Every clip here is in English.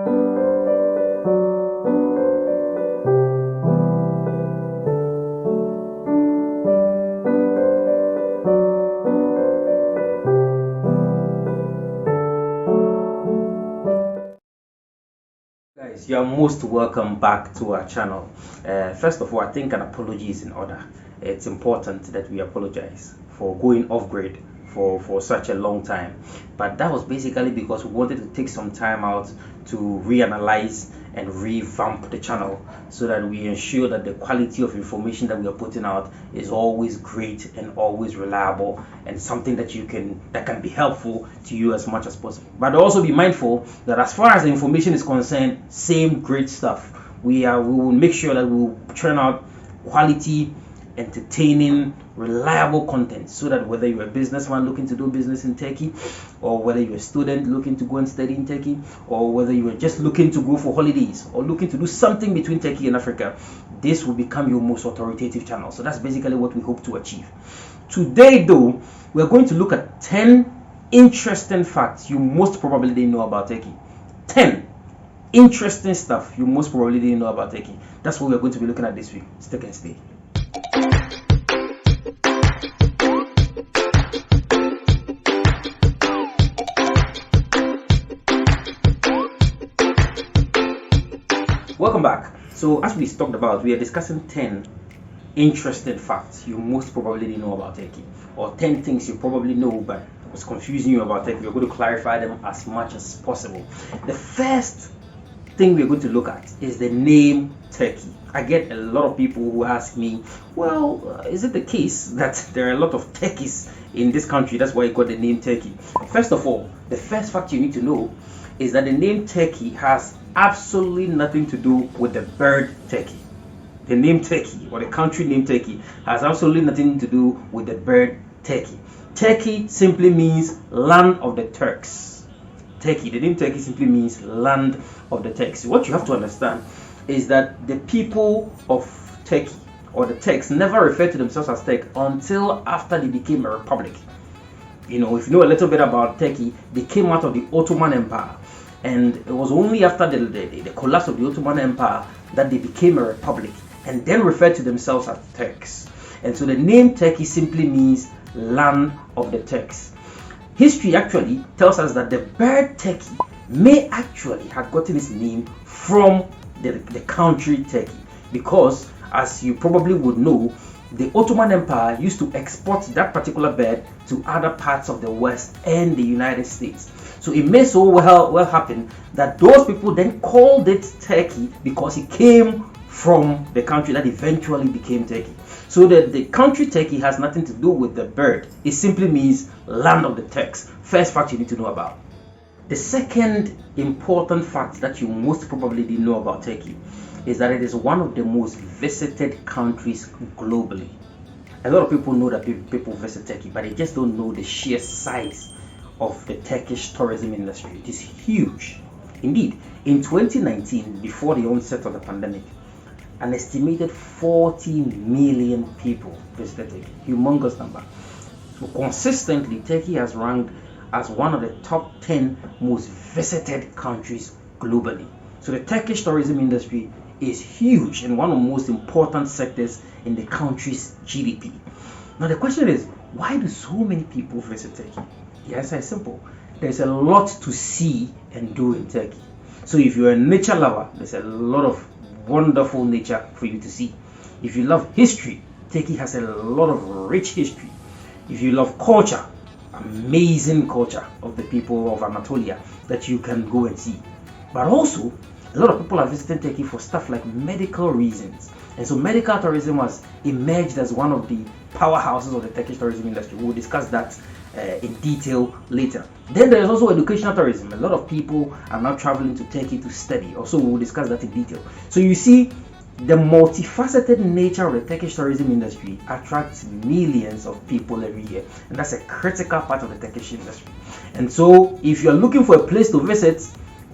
Guys, you're most welcome back to our channel. First of all, I think an apology is in order. It's important that we apologize for going off grid for such a long time, but that was basically because we wanted to take some time out to reanalyze and revamp the channel so that we ensure that the quality of information that we are putting out is always great and always reliable and something that can be helpful to you as much as possible. But also be mindful that as far as the information is concerned, same great stuff. We will make sure that we will churn out quality, entertaining, reliable content so that whether you're a businessman looking to do business in Turkey, or whether you're a student looking to go and study in Turkey, or whether you're just looking to go for holidays or looking to do something between Turkey and Africa, this will become your most authoritative channel. So that's basically what we hope to achieve. Today though, we're going to look at 10 interesting facts you most probably didn't know about Turkey. 10 interesting stuff you most probably didn't know about Turkey. That's what we're going to be looking at this week. Stick and stay. Welcome back. So as we talked about, we are discussing 10 interesting facts you most probably didn't know about Turkey, or 10 things you probably know but was confusing you about Turkey. We're going to clarify them as much as possible. The first thing we're going to look at is the name Turkey. I get a lot of people who ask me, well, is it the case that there are a lot of Turkeys in this country? That's why you got the name Turkey. First of all, the first fact you need to know is that the name Turkey has absolutely nothing to do with the bird turkey. The name Turkey, or the country name Turkey, has absolutely nothing to do with the bird turkey. Turkey simply means land of the Turks. Turkey, the name Turkey simply means land of the Turks. What you have to understand is that the people of Turkey, or the Turks, never referred to themselves as Turk until after they became a republic. You know, if you know a little bit about Turkey, they came out of the Ottoman Empire. And it was only after the collapse of the Ottoman Empire that they became a republic and then referred to themselves as Turks. And so the name Turkey simply means land of the Turks. History actually tells us that the bird turkey may actually have gotten its name from the country Turkey, because as you probably would know, the Ottoman Empire used to export that particular bird to other parts of the West and the United States. So it may so well happen that those people then called it Turkey because it came from the country that eventually became Turkey. So the country Turkey has nothing to do with the bird. It simply means land of the Turks. First fact you need to know about. The second important fact that you most probably didn't know about Turkey is that it is one of the most visited countries globally. A lot of people know that people visit Turkey, but they just don't know the sheer size of the Turkish tourism industry. It is huge. Indeed, in 2019, before the onset of the pandemic, an estimated 40 million people visited Turkey. Humongous number. So consistently, Turkey has ranked as one of the top 10 most visited countries globally. So the Turkish tourism industry is huge and one of the most important sectors in the country's GDP. Now the question is, why do so many people visit Turkey? The answer is simple. There's a lot to see and do in Turkey. So if you're a nature lover, there's a lot of wonderful nature for you to see. If you love history, Turkey has a lot of rich history. If you love culture, amazing culture of the people of Anatolia that you can go and see. But also, a lot of people are visiting Turkey for stuff like medical reasons. And so medical tourism has emerged as one of the powerhouses of the Turkish tourism industry. We'll discuss that in detail later. Then there is also educational tourism. A lot of people are now traveling to Turkey to study. Also, we'll discuss that in detail. So you see, the multifaceted nature of the Turkish tourism industry attracts millions of people every year, and that's a critical part of the Turkish industry. And so if you're looking for a place to visit,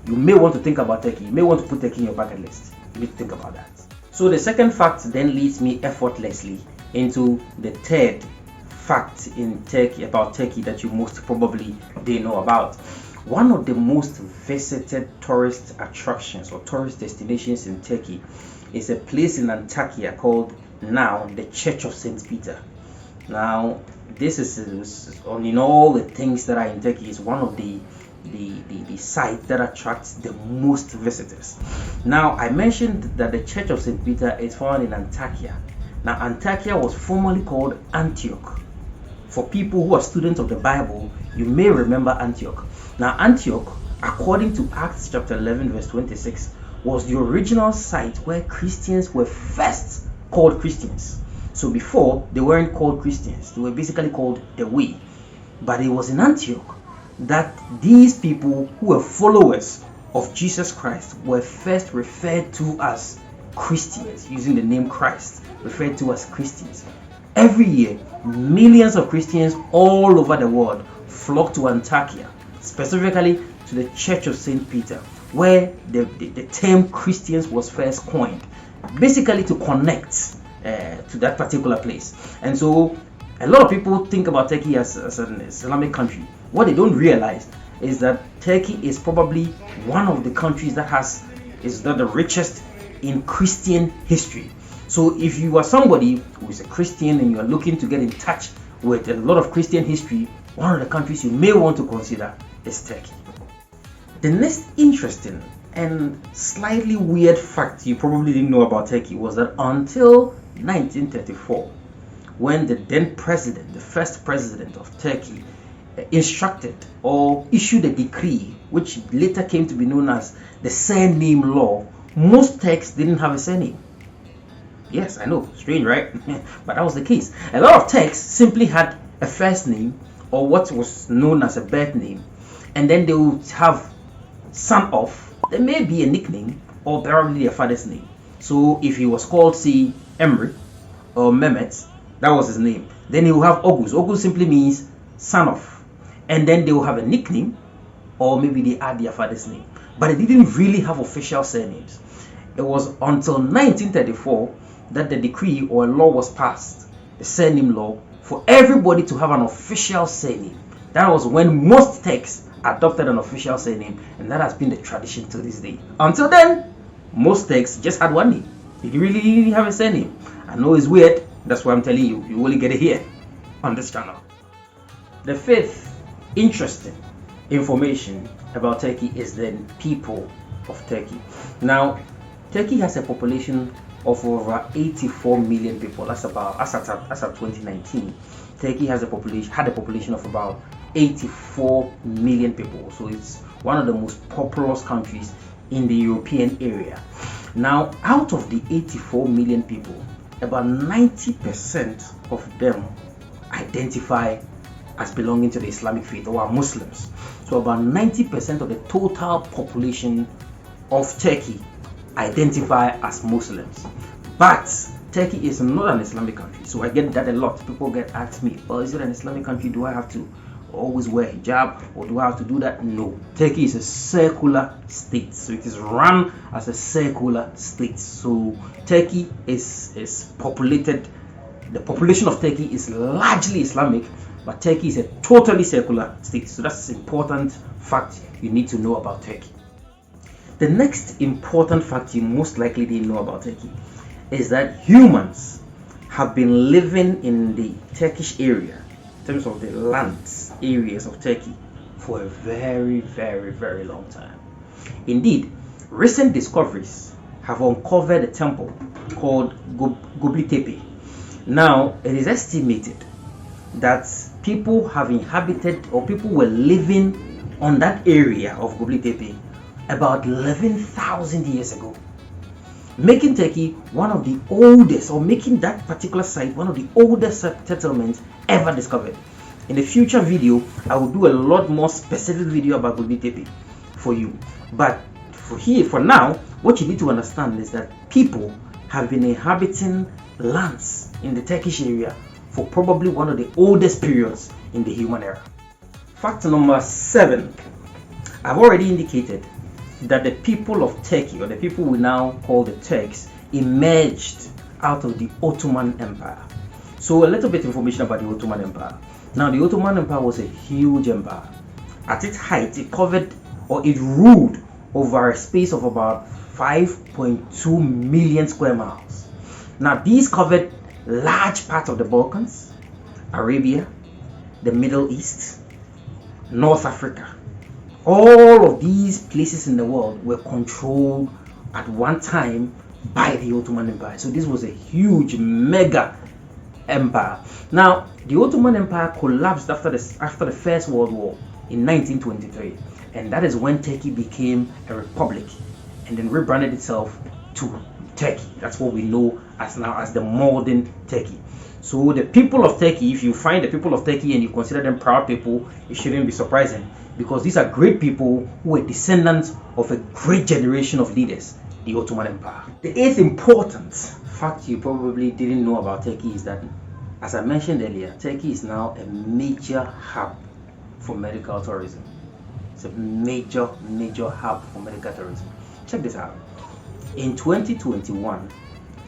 you may want to think about Turkey. You may want to put Turkey in your bucket list. You need to think about that. So the second fact then leads me effortlessly into the third fact in Turkey about Turkey that you most probably didn't know about. One of the most visited tourist attractions or tourist destinations in Turkey is a place in Antakya called now the Church of St. Peter. Now, this is in all the things that are in Turkey, is one of the site that attracts the most visitors. Now, I mentioned that the Church of St. Peter is found in Antakya. Now, Antakya was formerly called Antioch. For people who are students of the Bible, you may remember Antioch. Now, Antioch, according to Acts chapter 11 verse 26, was the original site where Christians were first called Christians. So before, they weren't called Christians, they were basically called the Way. But it was in Antioch that these people who were followers of Jesus Christ were first referred to as Christians, using the name Christ, referred to as Christians. Every year, millions of Christians all over the world flock to Antakya, specifically to the Church of St. Peter, where the term Christians was first coined, basically to connect to that particular place. And so a lot of people think about Turkey as an Islamic country. What they don't realize is that Turkey is probably one of the countries that is the richest in Christian history. So if you are somebody who is a Christian and you are looking to get in touch with a lot of Christian history, one of the countries you may want to consider is Turkey. The next interesting and slightly weird fact you probably didn't know about Turkey was that until 1934, when the then president, the first president of Turkey, instructed or issued a decree which later came to be known as the surname law, most Turks didn't have a surname. Yes, I know, strange, right? But that was the case. A lot of Turks simply had a first name or what was known as a birth name, and then they would have son of, there may be a nickname or probably their father's name. So if he was called, say, Emre or Mehmet, that was his name. Then he will have Oghuz. Oghuz simply means son of. And then they will have a nickname, or maybe they add their father's name. But they didn't really have official surnames. It was until 1934 that the decree or law was passed, the surname law, for everybody to have an official surname. That was when most Turks adopted an official surname, and that has been the tradition to this day. Until then, most Turks just had one name. They didn't really have a surname. I know it's weird, that's why I'm telling you, you only get it here on this channel. The fifth interesting information about Turkey is the people of Turkey. Now, Turkey has a population of over 84 million people. As at 2019, Turkey had a population of about 84 million people. So it's one of the most populous countries in the European area. Now, out of the 84 million people, about 90% of them identify as belonging to the Islamic faith or are Muslims. So about 90% of the total population of Turkey identify as Muslims. But Turkey is not an Islamic country. So I get that a lot. People get asked me, well, is it an Islamic country? Do I have to always wear hijab, or do I have to do that? No. Turkey is a secular state. So it is run as a secular state. So Turkey is populated, the population of Turkey is largely Islamic, but Turkey is a totally secular state. So that's an important fact you need to know about Turkey. The next important fact you most likely didn't know about Turkey is that humans have been living in the Turkish area, in terms of the lands, areas of Turkey, for a very, very, very long time. Indeed, recent discoveries have uncovered a temple called Göbekli Tepe. Now, it is estimated that people have inhabited, or people were living on that area of Göbekli Tepe about 11,000 years ago, making Turkey one of the oldest, or making that particular site one of the oldest settlements ever discovered. In a future video, I will do a lot more specific video about Göbekli Tepe for you. But for now, what you need to understand is that people have been inhabiting lands in the Turkish area for probably one of the oldest periods in the human era. Fact number 7. I've already indicated that the people of Turkey, or the people we now call the Turks, emerged out of the Ottoman Empire. So a little bit of information about the Ottoman Empire. Now, the Ottoman Empire was a huge empire. At its height, it covered or it ruled over a space of about 5.2 million square miles. Now, these covered large parts of the Balkans, Arabia, the Middle East, North Africa. All of these places in the world were controlled at one time by the Ottoman Empire. So this was a huge mega empire. Now, the Ottoman Empire collapsed after the First World War in 1923, and that is when Turkey became a republic and then rebranded itself to Turkey. That's what we know as now as the modern Turkey. So the people of Turkey, if you find the people of Turkey and you consider them proud people, it shouldn't be surprising, because these are great people who were descendants of a great generation of leaders, the Ottoman Empire. The eighth important fact you probably didn't know about Turkey is that, as I mentioned earlier, Turkey is now a major hub for medical tourism. It's a major hub for medical tourism. Check this out. In 2021,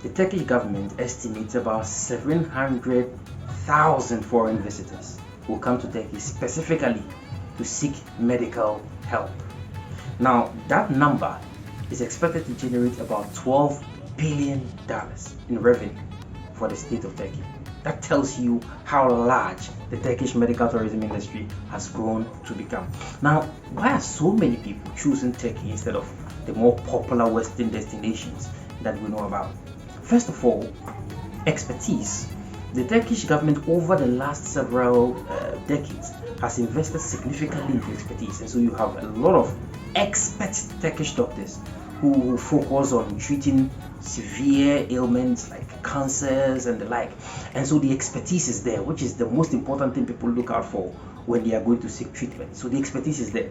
the Turkish government estimates about 700,000 foreign visitors will come to Turkey specifically to seek medical help. Now, that number is expected to generate about $12 billion in revenue for the state of Turkey. That tells you how large the Turkish medical tourism industry has grown to become. Now, why are so many people choosing Turkey instead of the more popular Western destinations that we know about? First of all, expertise. The Turkish government over the last several decades has invested significantly into expertise, and so you have a lot of expert Turkish doctors who focus on treating severe ailments like cancers and the like. And so the expertise is there, which is the most important thing people look out for when they are going to seek treatment. So the expertise is there.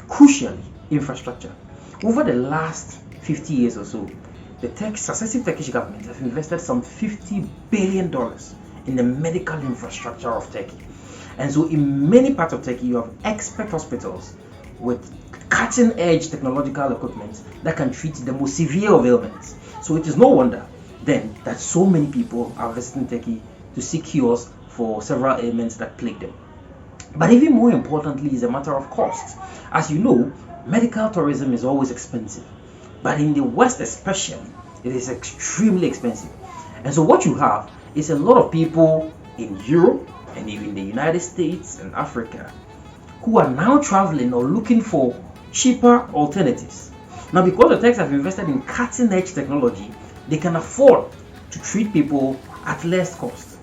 Crucially, infrastructure. Over the last 50 years or so, the successive Turkish governments have invested some $50 billion in the medical infrastructure of Turkey. And so in many parts of Turkey, you have expert hospitals with cutting-edge technological equipment that can treat the most severe of ailments. So it is no wonder then that so many people are visiting Turkey to seek cures for several ailments that plague them. But even more importantly is a matter of cost. As you know, medical tourism is always expensive, but in the West especially, it is extremely expensive. And so what you have is a lot of people in Europe and even the United States and Africa who are now traveling or looking for cheaper alternatives. Now, because the Turks have invested in cutting-edge technology, they can afford to treat people at less cost.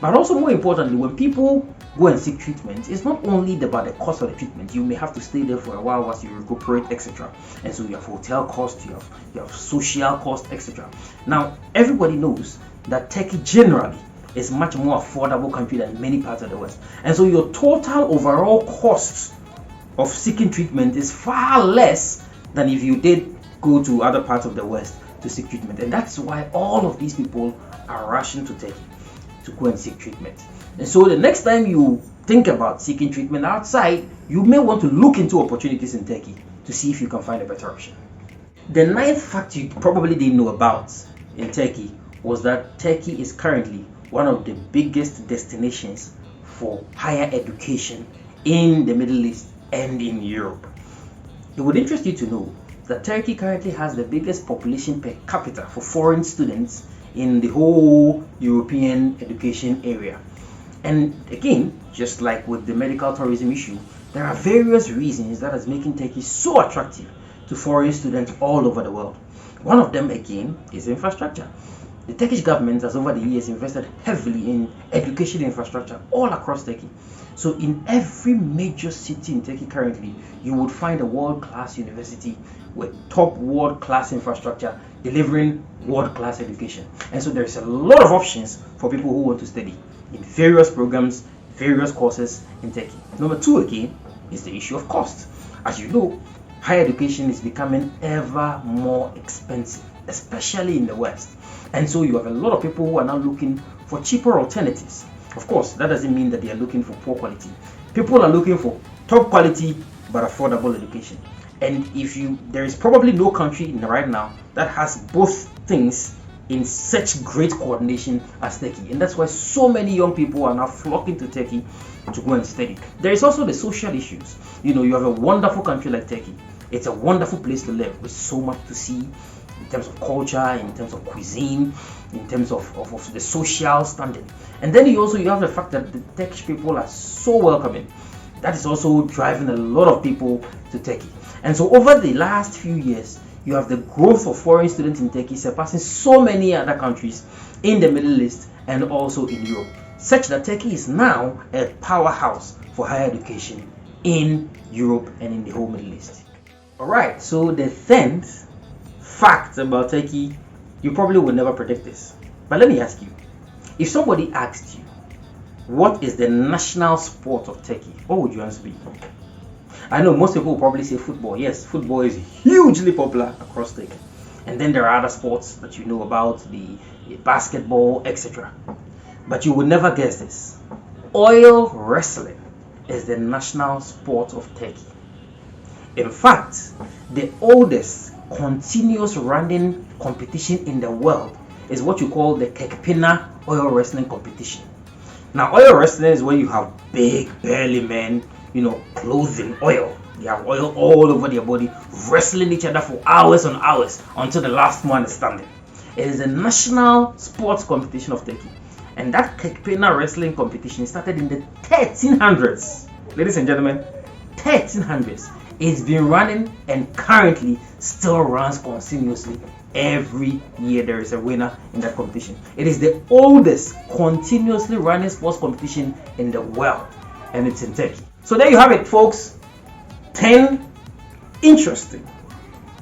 But also, more importantly, when people go and seek treatment, it's not only about the cost of the treatment. You may have to stay there for a while as you recuperate, etc. And so you have hotel costs, you have social costs, etc. Now, everybody knows that Turkey generally is much more affordable country than many parts of the West. And so your total overall cost of seeking treatment is far less than if you did go to other parts of the West to seek treatment. And that's why all of these people are rushing to Turkey to go and seek treatment. And so the next time you think about seeking treatment outside, you may want to look into opportunities in Turkey to see if you can find a better option. The ninth fact you probably didn't know about in Turkey was that Turkey is currently one of the biggest destinations for higher education in the Middle East and in Europe. It would interest you to know that Turkey currently has the biggest population per capita for foreign students in the whole European education area. And again, just like with the medical tourism issue, there are various reasons that is making Turkey so attractive to foreign students all over the world. One of them, again, is infrastructure. The Turkish government has over the years invested heavily in education infrastructure all across Turkey. So in every major city in Turkey currently, you would find a world-class university with top world-class infrastructure delivering world-class education. And so there's a lot of options for people who want to study in various programs, various courses in Turkey. Number two, again, is the issue of cost. As you know, higher education is becoming ever more expensive, especially in the West. And so you have a lot of people who are now looking for cheaper alternatives. Of course, that doesn't mean that they are looking for poor quality. People are looking for top quality but affordable education. And there is probably no country right now that has both things in such great coordination as Turkey, and that's why so many young people are now flocking to Turkey to go and study. There is also the social issues. You have a wonderful country like Turkey. It's a wonderful place to live with so much to see in terms of culture, in terms of cuisine, in terms of the social standing. And then you have the fact that the Turkish people are so welcoming. That is also driving a lot of people to Turkey. And so over the last few years, you have the growth of foreign students in Turkey surpassing so many other countries in the Middle East and also in Europe, such that Turkey is now a powerhouse for higher education in Europe and in the whole Middle East. Alright, so the 10th fact about Turkey, you probably would never predict this. But let me ask you, if somebody asked you, what is the national sport of Turkey, what would your answer be? I know most people will probably say football. Yes, football is hugely popular across Turkey. And then there are other sports that you know about, the basketball, etc. But you would never guess this. Oil wrestling is the national sport of Turkey. In fact, the oldest continuous running competition in the world is what you call the Kekpina oil wrestling competition. Now, oil wrestling is where you have big burly men, clothed in oil. They have oil all over their body, wrestling each other for hours and hours until the last one is standing. It is a national sports competition of Turkey. And that Kekpina wrestling competition started in the 1300s. Ladies and gentlemen, 1300s. It's been running and currently still runs continuously. Every year there is a winner in that competition. It is the oldest continuously running sports competition in the world, and it's in Turkey. So there you have it, folks. 10 interesting,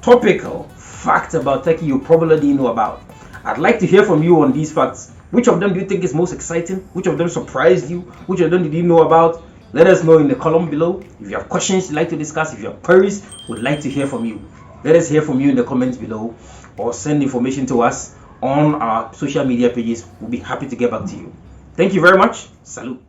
topical facts about Turkey you probably didn't know about. I'd like to hear from you on these facts. Which of them do you think is most exciting? Which of them surprised you? Which of them did you know about? Let us know in the column below. If you have questions you'd like to discuss, if you have queries, we'd like to hear from you. Let us hear from you in the comments below, or send information to us on our social media pages. We'll be happy to get back to you. Thank you very much. Salute.